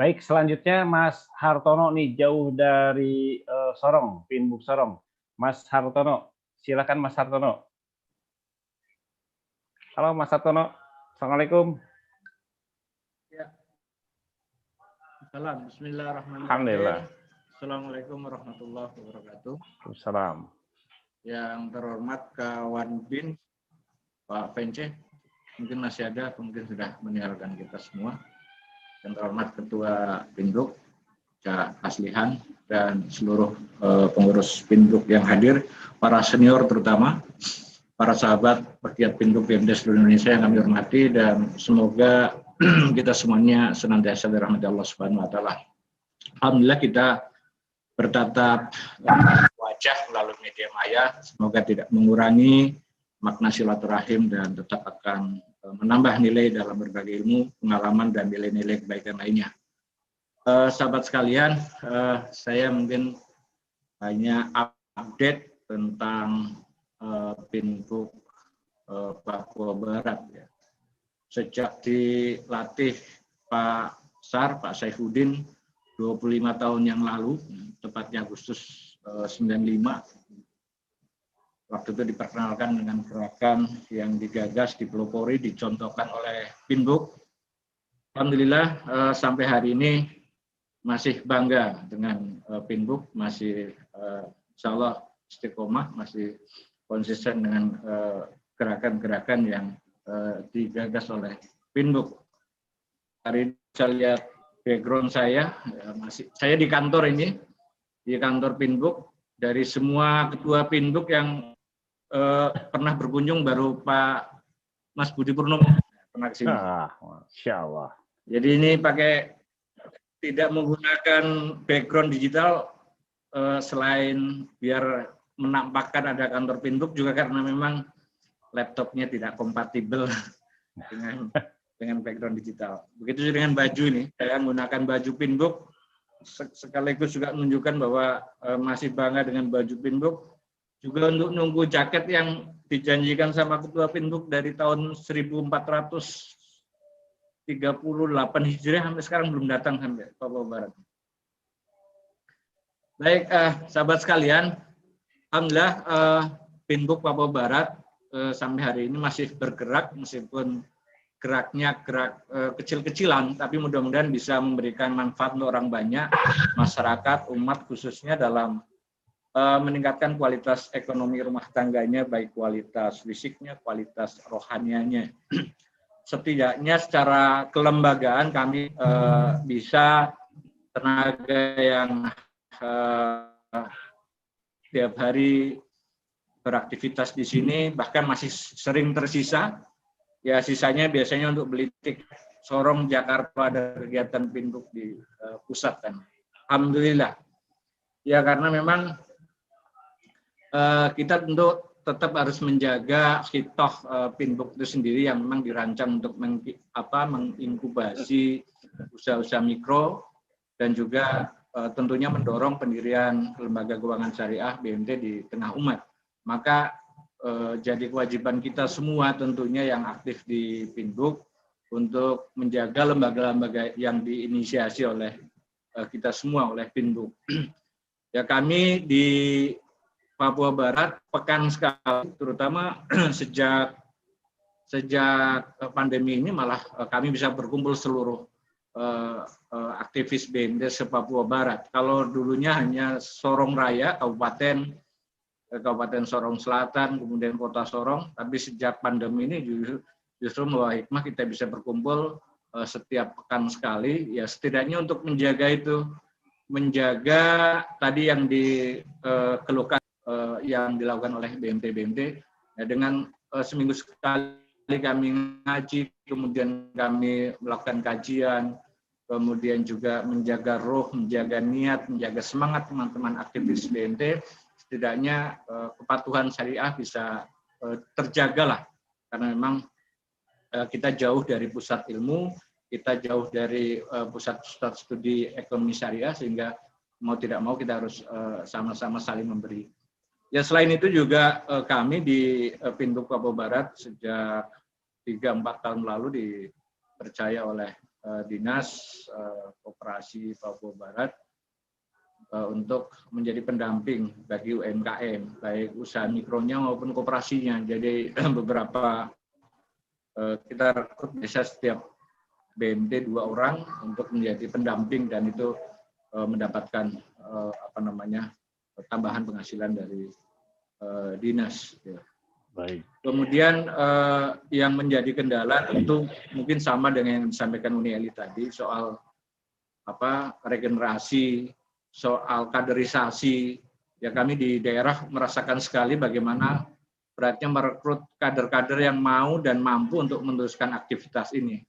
Baik, selanjutnya Mas Hartono nih jauh dari Sorong, Pinbuk Sorong. Mas Hartono, silakan Mas Hartono. Halo Mas Hartono, Assalamualaikum. Ya. Salam, bismillahirrahmanirrahim. Alhamdulillah. Assalamualaikum warahmatullahi wabarakatuh. Salam. Yang terhormat kawan BIN, Pak Vence, mungkin masih ada, mungkin sudah meninggalkan kita semua. Yang terhormat Ketua Pinduk, Cak Aslihan, dan seluruh pengurus Pinduk yang hadir, para senior terutama, para sahabat pegiat Pinduk BMD seluruh Indonesia yang kami hormati, dan semoga kita semuanya senantiasa dirahmati Allah Subhanahu wa Ta'ala. Alhamdulillah kita bertatap wajah melalui media maya, semoga tidak mengurangi makna silaturahim dan tetap akan menambah nilai dalam berbagai ilmu, pengalaman, dan nilai-nilai kebaikan lainnya. Sahabat sekalian, saya mungkin hanya update tentang Pinbuk Papua Barat. Ya. Sejak dilatih Pak Sar, Pak Saifuddin, 25 tahun yang lalu, tepatnya Agustus 95, waktu itu diperkenalkan dengan gerakan yang digagas, dipelopori, dicontohkan oleh Pinbuk. Alhamdulillah sampai hari ini masih bangga dengan Pinbuk, masih insya Allah istiqomah, masih konsisten dengan gerakan-gerakan yang digagas oleh Pinbuk. Hari ini saya lihat background saya, saya di kantor ini, di kantor Pinbuk. Dari semua ketua Pinbuk yang pernah berkunjung baru Pak Mas Budi Purnomo pernah ke sini. Masya Allah. Jadi ini pakai tidak menggunakan background digital selain biar menampakkan ada kantor Pinbuk juga karena memang laptopnya tidak kompatibel dengan background digital. Begitu juga dengan baju ini, saya menggunakan baju Pinbuk sekaligus juga menunjukkan bahwa masih bangga dengan baju Pinbuk. Juga untuk nunggu jaket yang dijanjikan sama Ketua Pinbuk dari tahun 1438 Hijriah sampai sekarang belum datang sampai Papua Barat. Baik, sahabat sekalian, alhamdulillah Pinbuk Papua Barat sampai hari ini masih bergerak meskipun geraknya gerak kecil-kecilan, tapi mudah-mudahan bisa memberikan manfaat untuk orang banyak, masyarakat, umat khususnya dalam meningkatkan kualitas ekonomi rumah tangganya, baik kualitas fisiknya, kualitas rohanianya. Setidaknya secara kelembagaan kami bisa tenaga yang tiap hari beraktivitas di sini, bahkan masih sering tersisa. Ya sisanya biasanya untuk beli tiket Sorong, Jakarta, ada kegiatan Pinbuk di pusat kan. Alhamdulillah. Ya karena memang kita tentu tetap harus menjaga hitoh Pinbuk itu sendiri yang memang dirancang untuk menginkubasi usaha-usaha mikro dan juga tentunya mendorong pendirian lembaga keuangan syariah BMT di tengah umat. Maka jadi kewajiban kita semua tentunya yang aktif di Pinbuk untuk menjaga lembaga-lembaga yang diinisiasi oleh kita semua, oleh Pinbuk. Ya kami di Papua Barat pekan sekali, terutama sejak pandemi ini malah kami bisa berkumpul seluruh aktivis BMT se-Papua Barat. Kalau dulunya hanya Sorong Raya, Kabupaten Sorong Selatan, kemudian Kota Sorong, tapi sejak pandemi ini justru membawa hikmah kita bisa berkumpul setiap pekan sekali, ya setidaknya untuk menjaga tadi yang dikeluhkan yang dilakukan oleh BMT ya, dengan seminggu sekali kami ngaji, kemudian kami melakukan kajian, kemudian juga menjaga roh, menjaga niat, menjaga semangat teman-teman aktivis BMT, setidaknya kepatuhan syariah bisa terjagalah, karena memang kita jauh dari pusat ilmu, kita jauh dari pusat-pusat studi ekonomi syariah, sehingga mau tidak mau kita harus sama-sama saling memberi. Ya selain itu juga kami di Pinbuk Papua Barat sejak 3-4 tahun lalu dipercaya oleh Dinas Koperasi Papua Barat untuk menjadi pendamping bagi UMKM, baik usaha mikronya maupun koperasinya. Jadi beberapa kita rekrut bisa setiap BMT 2 orang untuk menjadi pendamping dan itu mendapatkan tambahan penghasilan dari dinas. Baik. Kemudian yang menjadi kendala tentu mungkin sama dengan yang disampaikan Uni Eli tadi soal regenerasi, soal kaderisasi. Ya kami di daerah merasakan sekali bagaimana beratnya merekrut kader-kader yang mau dan mampu untuk meneruskan aktivitas ini.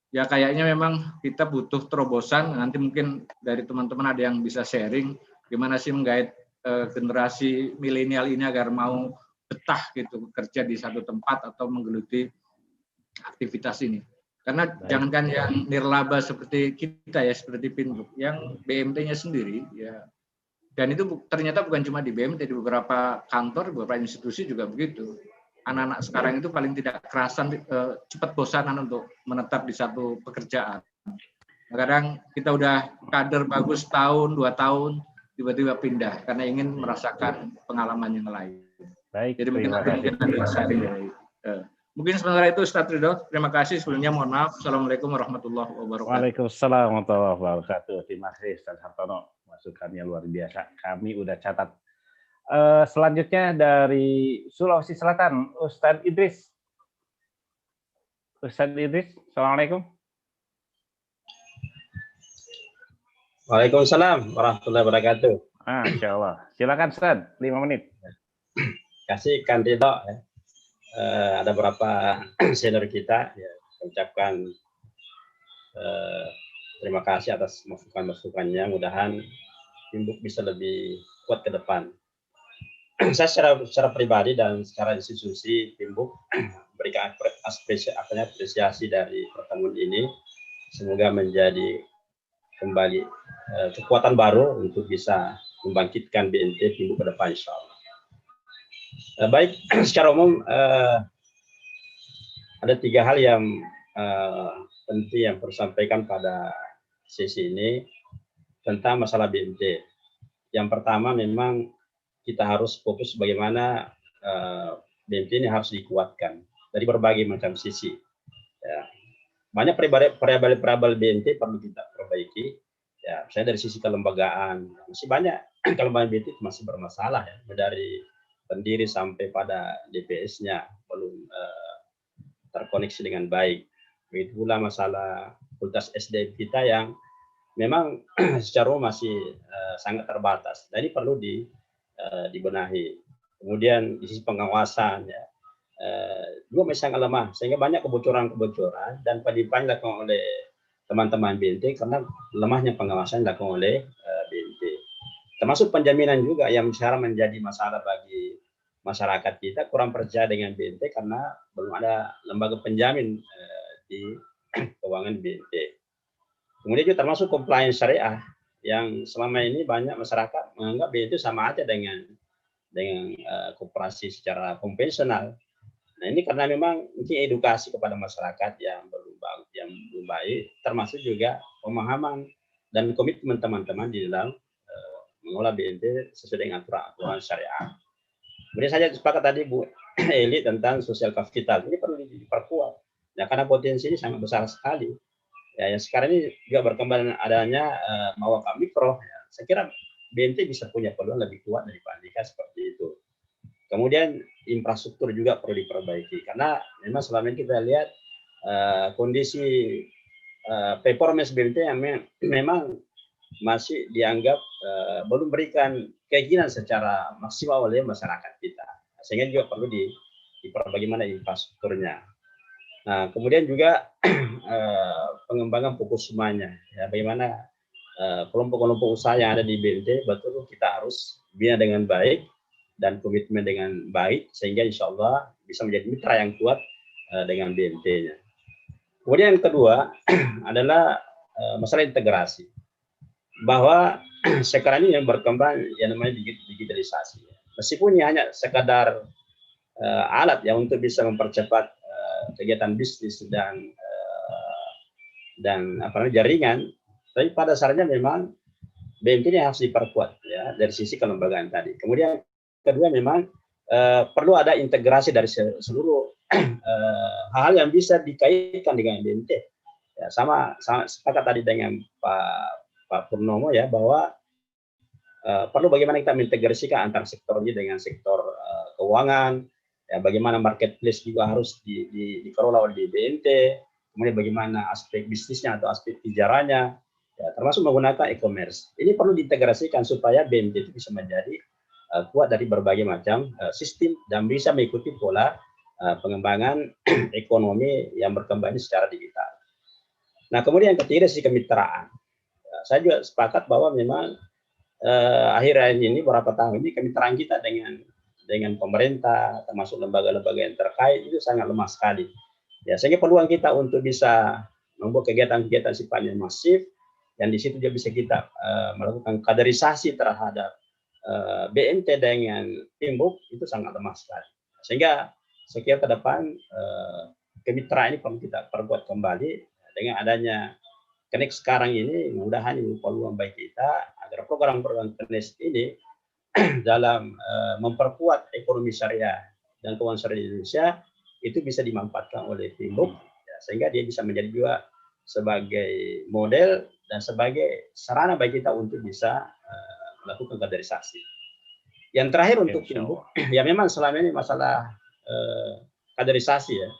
Ya kayaknya memang kita butuh terobosan, nanti mungkin dari teman-teman ada yang bisa sharing gimana sih menggait generasi milenial ini agar mau betah gitu kerja di satu tempat atau menggeluti aktivitas ini. Karena jangankan yang nirlaba seperti kita ya, seperti Pinduk, yang BMT-nya sendiri ya, dan itu ternyata bukan cuma di BMT, di beberapa kantor, beberapa institusi juga begitu. Anak-anak sekarang itu paling tidak kerasan, cepat bosanan untuk menetap di satu pekerjaan. Kadang kita udah kader bagus tahun, 2 tahun, tiba-tiba pindah karena ingin merasakan pengalaman yang lain. Baik, jadi mungkin ada sharing dari mungkin sementara itu Ustaz Ridho. Terima kasih sebelumnya, mohon maaf. Assalamualaikum warahmatullahi wabarakatuh. Waalaikumsalam warahmatullahi wabarakatuh. Terima kasih Ustaz Hartono, masukannya luar biasa. Kami udah catat. Selanjutnya dari Sulawesi Selatan, Ustaz Idris. Ustaz Idris, assalamualaikum. Waalaikumsalam warahmatullahi wabarakatuh. Insya Allah. Silakan Ustaz, 5 menit. Kasih Kan Ridho, ya. Ada beberapa senior kita ya, ucapkan terima kasih atas masukan-masukannya. Mudahan Pimbuk bisa lebih kuat ke depan. Saya secara pribadi dan secara institusi Pimbuk berikan apresiasi dari pertemuan ini. Semoga menjadi kembali kekuatan baru untuk bisa membangkitkan BNT Pimbuk ke depan, insya Allah. Baik, secara umum ada 3 hal yang penting yang perlu disampaikan pada sesi ini tentang masalah BNT. Yang pertama memang kita harus fokus bagaimana BNT ini harus dikuatkan dari berbagai macam sisi. Ya, banyak variabel BNT perlu kita perbaiki. Ya, saya dari sisi kelembagaan masih banyak kelembagaan BNT masih bermasalah ya, dari pendiri sampai pada DPS-nya belum terkoneksi dengan baik. Begitu pula masalah kualitas SDM kita yang memang secara umum masih sangat terbatas. Jadi perlu dibenahi. Kemudian di sisi pengawasan ya, juga masih sangat lemah sehingga banyak kebocoran dan penyimpangan dilakukan oleh teman-teman BNT karena lemahnya pengawasan dilakukan oleh BNT. Termasuk penjaminan juga yang sekarang menjadi masalah bagi masyarakat kita, kurang percaya dengan BNT karena belum ada lembaga penjamin di keuangan BNT. Kemudian juga termasuk compliance syariah yang selama ini banyak masyarakat menganggap BNT sama aja dengan koperasi secara konvensional. Nah ini karena memang mungkin edukasi kepada masyarakat yang belum baik, termasuk juga pemahaman dan komitmen teman-teman di dalam mengolah BNT sesuai dengan aturan syariah. Kemudian saya sepakat tadi Bu Eli tentang sosial kapital, ini perlu diperkuat. Ya karena potensi ini sangat besar sekali. Ya yang sekarang ini juga berkembang adanya mawaka mikro. Ya. Saya kira BNT bisa punya peluang lebih kuat daripada Andika seperti itu. Kemudian infrastruktur juga perlu diperbaiki karena memang selama ini kita lihat kondisi performance BNT yang memang masih dianggap belum berikan keinginan secara maksimal oleh masyarakat kita, sehingga juga perlu diperbaiki mana infrastrukturnya. Nah, kemudian juga pengembangan fokus semuanya, ya, bagaimana kelompok-kelompok usaha yang ada di BNT betul kita harus bina dengan baik dan komitmen dengan baik sehingga insya Allah bisa menjadi mitra yang kuat dengan BNT-nya. Kemudian yang kedua adalah masalah integrasi. Bahwa sekarang ini yang berkembang yang namanya digitalisasi. Meskipun ini hanya sekadar alat yang untuk bisa mempercepat kegiatan bisnis dan dan jaringan. Tapi pada dasarnya memang BMT ini harus diperkuat ya dari sisi kelembagaan tadi. Kemudian kedua memang perlu ada integrasi dari seluruh hal yang bisa dikaitkan dengan BMT. Ya, sama sepakat tadi dengan Pak Purnomo ya bahwa perlu bagaimana kita mengintegrasikan antar sektor ini dengan sektor keuangan, ya bagaimana marketplace juga harus dikelola oleh BMT, kemudian bagaimana aspek bisnisnya atau aspek pijarannya, ya, termasuk menggunakan e-commerce. Ini perlu diintegrasikan supaya BMT itu bisa menjadi kuat dari berbagai macam sistem dan bisa mengikuti pola pengembangan ekonomi yang berkembang secara digital. Nah, kemudian yang ketiga sisi kemitraan. Ya, saya juga sepakat bahwa memang akhir-akhir ini beberapa tahun ini kemitraan kita dengan pemerintah termasuk lembaga-lembaga yang terkait itu sangat lemah sekali. Ya, sehingga peluang kita untuk bisa membuat kegiatan-kegiatan sifatnya masif dan di situ juga bisa kita melakukan kaderisasi terhadap BMT dengan Timbuk itu sangat lemah sekali. Sehingga saya kira ke depan kemitraan ini perlu kita perkuat kembali dengan adanya Connect sekarang ini, mudah-mudahan ini peluang baik kita agar program-program Connect ini dalam memperkuat ekonomi syariah dan keuangan syariah di Indonesia itu bisa dimanfaatkan oleh Timbuk ya, sehingga dia bisa menjadi juga sebagai model dan sebagai sarana bagi kita untuk bisa melakukan kaderisasi. Yang terakhir untuk Timbuk, ya memang selama ini masalah kaderisasi ya,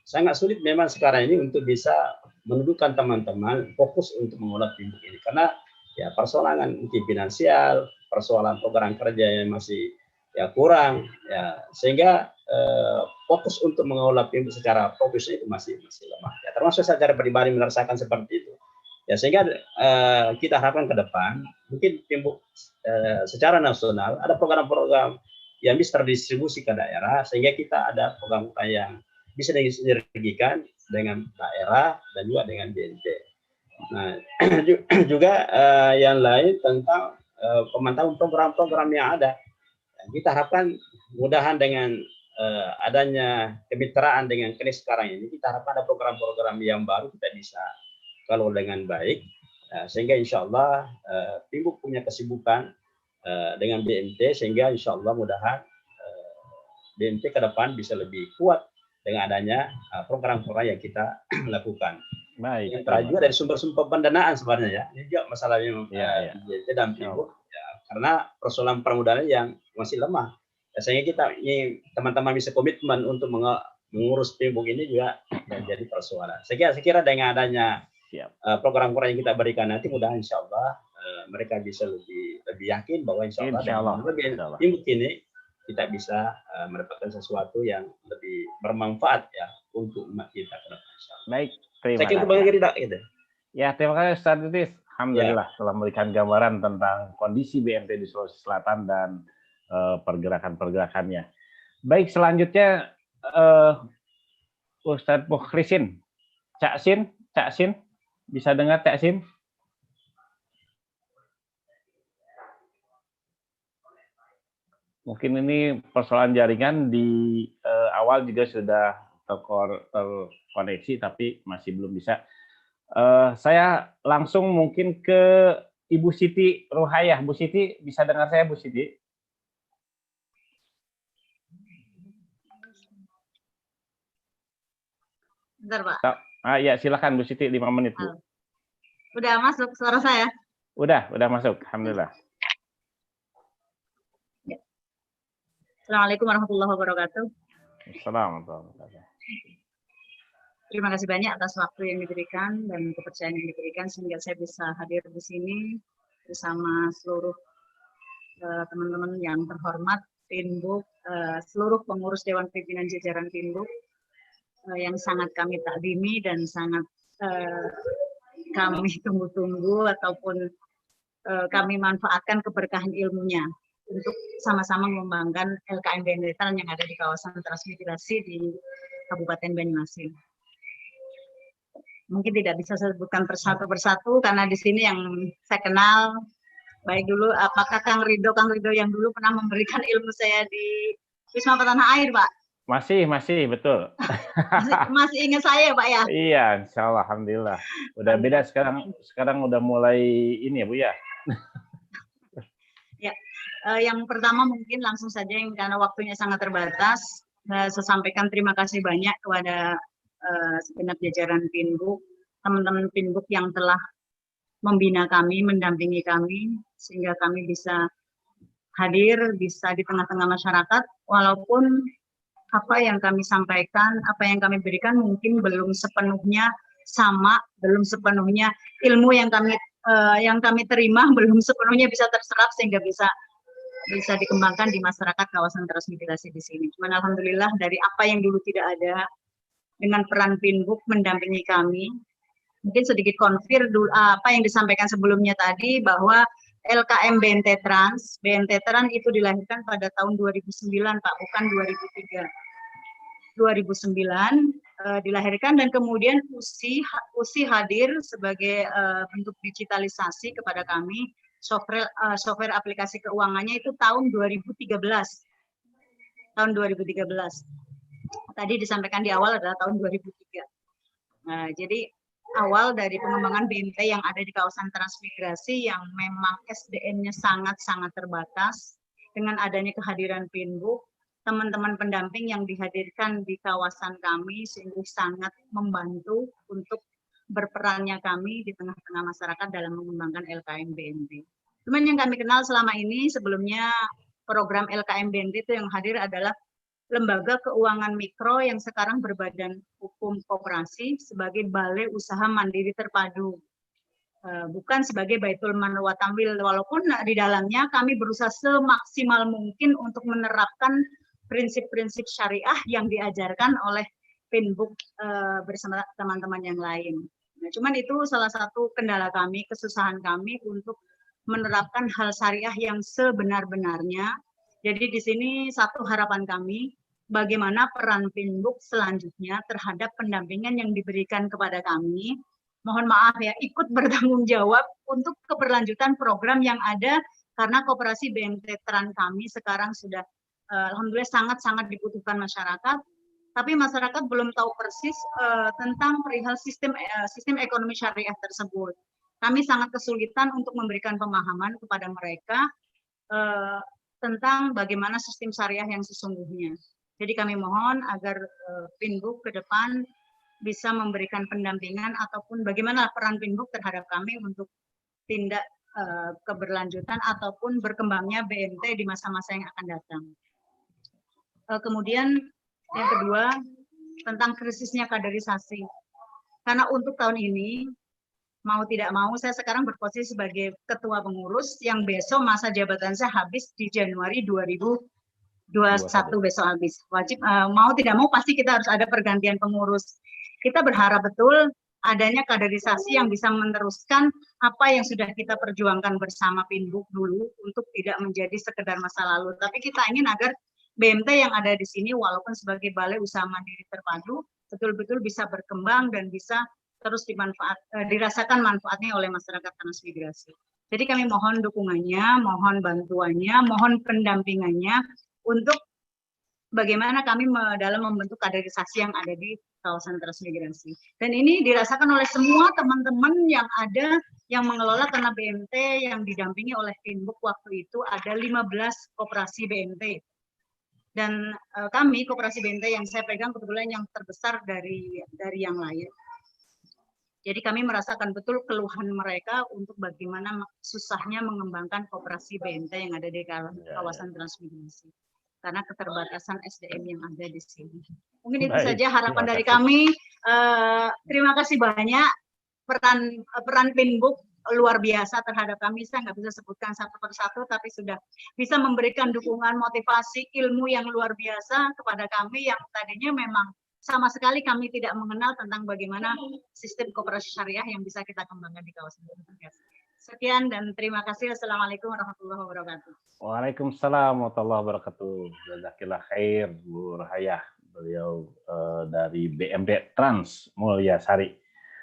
sangat sulit memang sekarang ini untuk bisa menundukkan teman-teman fokus untuk mengolah Timbuk ini karena ya persoalan finansial, persoalan program kerja yang masih ya kurang ya sehingga fokus untuk mengolah Timbuk secara fokus itu masih lemah. Ya, termasuk saya secara pribadi merasakan seperti itu. Ya sehingga kita harapkan ke depan mungkin Timbuk secara nasional ada program-program yang bisa terdistribusi ke daerah sehingga kita ada program yang bisa disinergikan dengan daerah dan juga dengan BNT. Nah, juga yang lain tentang pemantauan program-program yang ada. Kita harapkan mudahan dengan adanya kemitraan dengan Connect sekarang ini, kita harapkan ada program-program yang baru kita bisa kalau dengan baik, sehingga insya Allah Timbuk punya kesibukan dengan BMT, sehingga insya Allah mudahan BMT ke depan bisa lebih kuat dengan adanya program-program yang kita lakukan. Baik. Yang terakhir juga dari sumber-sumber pendanaan sebenarnya ya. Ini juga masalahnya BMT dan Timbuk ya, karena persoalan permodalan yang masih lemah. Ya, sehingga kita ini teman-teman bisa komitmen untuk mengurus Timbuk ini juga menjadi persoalan. Saya kira dengan adanya program-program yang kita berikan nanti mudah-mudahan insya Allah mereka bisa lebih yakin bahwa insya Allah Timbuk ini kita bisa mendapatkan sesuatu yang lebih bermanfaat ya untuk umat kita ke depan. Baik, terima kasih. Ya, terima kasih Ustaz Titis. Alhamdulillah telah memberikan gambaran tentang kondisi BMT di Sulawesi Selatan dan pergerakan-pergerakannya. Baik, selanjutnya Ustadz Mukhrisin. Cak Sin, bisa dengar Cak Sin? Mungkin ini persoalan jaringan di awal juga sudah terkoneksi, tapi masih belum bisa. Saya langsung mungkin ke Ibu Siti Ruhayah. Bu Siti, bisa dengar saya Bu Siti? Bentar, Pak. Ya, silakan Bu Siti, 5 menit, Bu. Udah masuk suara saya? Udah masuk. Alhamdulillah. Assalamualaikum warahmatullahi wabarakatuh. Assalamualaikum. Terima kasih banyak atas waktu yang diberikan dan kepercayaan yang diberikan sehingga saya bisa hadir di sini bersama seluruh teman-teman yang terhormat Timbuk, seluruh pengurus Dewan Pimpinan Jajaran Timbuk yang sangat kami takdimi dan sangat kami tunggu-tunggu ataupun kami manfaatkan keberkahan ilmunya untuk sama-sama mengembangkan LKM BNN yang ada di kawasan transmigrasi di Kabupaten Banyuasin. Mungkin tidak bisa saya sebutkan persatu karena di sini yang saya kenal baik dulu apakah Kang Ridho yang dulu pernah memberikan ilmu saya di Wisma Tanah Air, Pak. Masih, betul. Masih ingat saya, Pak, ya? Iya, insya Allah, alhamdulillah. Udah beda sekarang udah mulai ini ya, Bu, ya? Ya, yang pertama mungkin langsung saja karena waktunya sangat terbatas, saya sampaikan terima kasih banyak kepada segenap jajaran Pinbuk, teman-teman Pinbuk yang telah membina kami, mendampingi kami, sehingga kami bisa hadir, bisa di tengah-tengah masyarakat, walaupun apa yang kami sampaikan, apa yang kami berikan mungkin belum sepenuhnya sama, belum sepenuhnya ilmu yang kami terima belum sepenuhnya bisa terserap sehingga bisa dikembangkan di masyarakat kawasan transmigrasi di sini. Cuman alhamdulillah dari apa yang dulu tidak ada, dengan peran Pinbuk mendampingi kami, mungkin sedikit konfir dulu apa yang disampaikan sebelumnya tadi bahwa LKM BNT Trans itu dilahirkan pada tahun 2009, Pak, bukan 2003. 2009 dilahirkan dan kemudian USI hadir sebagai bentuk digitalisasi kepada kami. Software aplikasi keuangannya itu tahun 2013. Tahun 2013. Tadi disampaikan di awal adalah tahun 2003. Nah, jadi awal dari pengembangan BNT yang ada di kawasan transmigrasi yang memang SDM-nya sangat-sangat terbatas, dengan adanya kehadiran Pinbuk, teman-teman pendamping yang dihadirkan di kawasan kami sungguh sangat membantu untuk berperannya kami di tengah-tengah masyarakat dalam mengembangkan LKM BNT. Cuman yang kami kenal selama ini sebelumnya program LKM BNT itu yang hadir adalah Lembaga Keuangan Mikro yang sekarang berbadan hukum koperasi sebagai Balai Usaha Mandiri Terpadu. Bukan sebagai Baitul Mal wa Tamwil, walaupun di dalamnya kami berusaha semaksimal mungkin untuk menerapkan prinsip-prinsip syariah yang diajarkan oleh Pinbuk bersama teman-teman yang lain. Nah, cuman itu salah satu kendala kami, kesusahan kami untuk menerapkan hal syariah yang sebenar-benarnya. Jadi di sini satu harapan kami, bagaimana peran Pinbuk selanjutnya terhadap pendampingan yang diberikan kepada kami. Mohon maaf ya, ikut bertanggung jawab untuk keberlanjutan program yang ada, karena koperasi BNT Trans kami sekarang sudah alhamdulillah sangat-sangat dibutuhkan masyarakat, tapi masyarakat belum tahu persis tentang perihal sistem ekonomi syariah tersebut. Kami sangat kesulitan untuk memberikan pemahaman kepada mereka tentang bagaimana sistem syariah yang sesungguhnya. Jadi kami mohon agar Pinbuk ke depan bisa memberikan pendampingan ataupun bagaimana peran Pinbuk terhadap kami untuk tindak keberlanjutan ataupun berkembangnya BNT di masa-masa yang akan datang. Kemudian yang kedua tentang krisisnya kaderisasi. Karena untuk tahun ini mau tidak mau saya sekarang berposisi sebagai ketua pengurus yang besok masa jabatan saya habis di Januari 2021 besok habis. Wajib mau tidak mau pasti kita harus ada pergantian pengurus. Kita berharap betul adanya kaderisasi yang bisa meneruskan apa yang sudah kita perjuangkan bersama Pinbuk dulu untuk tidak menjadi sekedar masa lalu. Tapi kita ingin agar BMT yang ada di sini walaupun sebagai Balai Usaha Mandiri Terpadu betul-betul bisa berkembang dan bisa terus dirasakan manfaatnya oleh masyarakat transmigrasi. Jadi kami mohon dukungannya, mohon bantuannya, mohon pendampingannya untuk bagaimana kami dalam membentuk kaderisasi yang ada di kawasan transmigrasi. Dan ini dirasakan oleh semua teman-teman yang ada yang mengelola, karena BMT yang didampingi oleh Pinbuk waktu itu ada 15 koperasi BMT. Dan kami koperasi BNT yang saya pegang kebetulan yang terbesar dari yang lain. Jadi kami merasakan betul keluhan mereka untuk bagaimana susahnya mengembangkan koperasi BNT yang ada di kawasan transmigrasi. Karena keterbatasan SDM yang ada di sini. Mungkin itu saja harapan dari kami. Terima kasih banyak peran Pinbuk luar biasa terhadap kami. Saya nggak bisa sebutkan satu persatu, tapi sudah bisa memberikan dukungan, motivasi, ilmu yang luar biasa kepada kami yang tadinya memang sama sekali kami tidak mengenal tentang bagaimana sistem koperasi syariah yang bisa kita kembangkan di kawasan transmigrasi. Sekian dan terima kasih. Assalamualaikum warahmatullahi wabarakatuh. Waalaikumsalam warahmatullahi wabarakatuh. Jazakillah khair, Bu Rahayah. Beliau dari BMT Trans Mulyasari.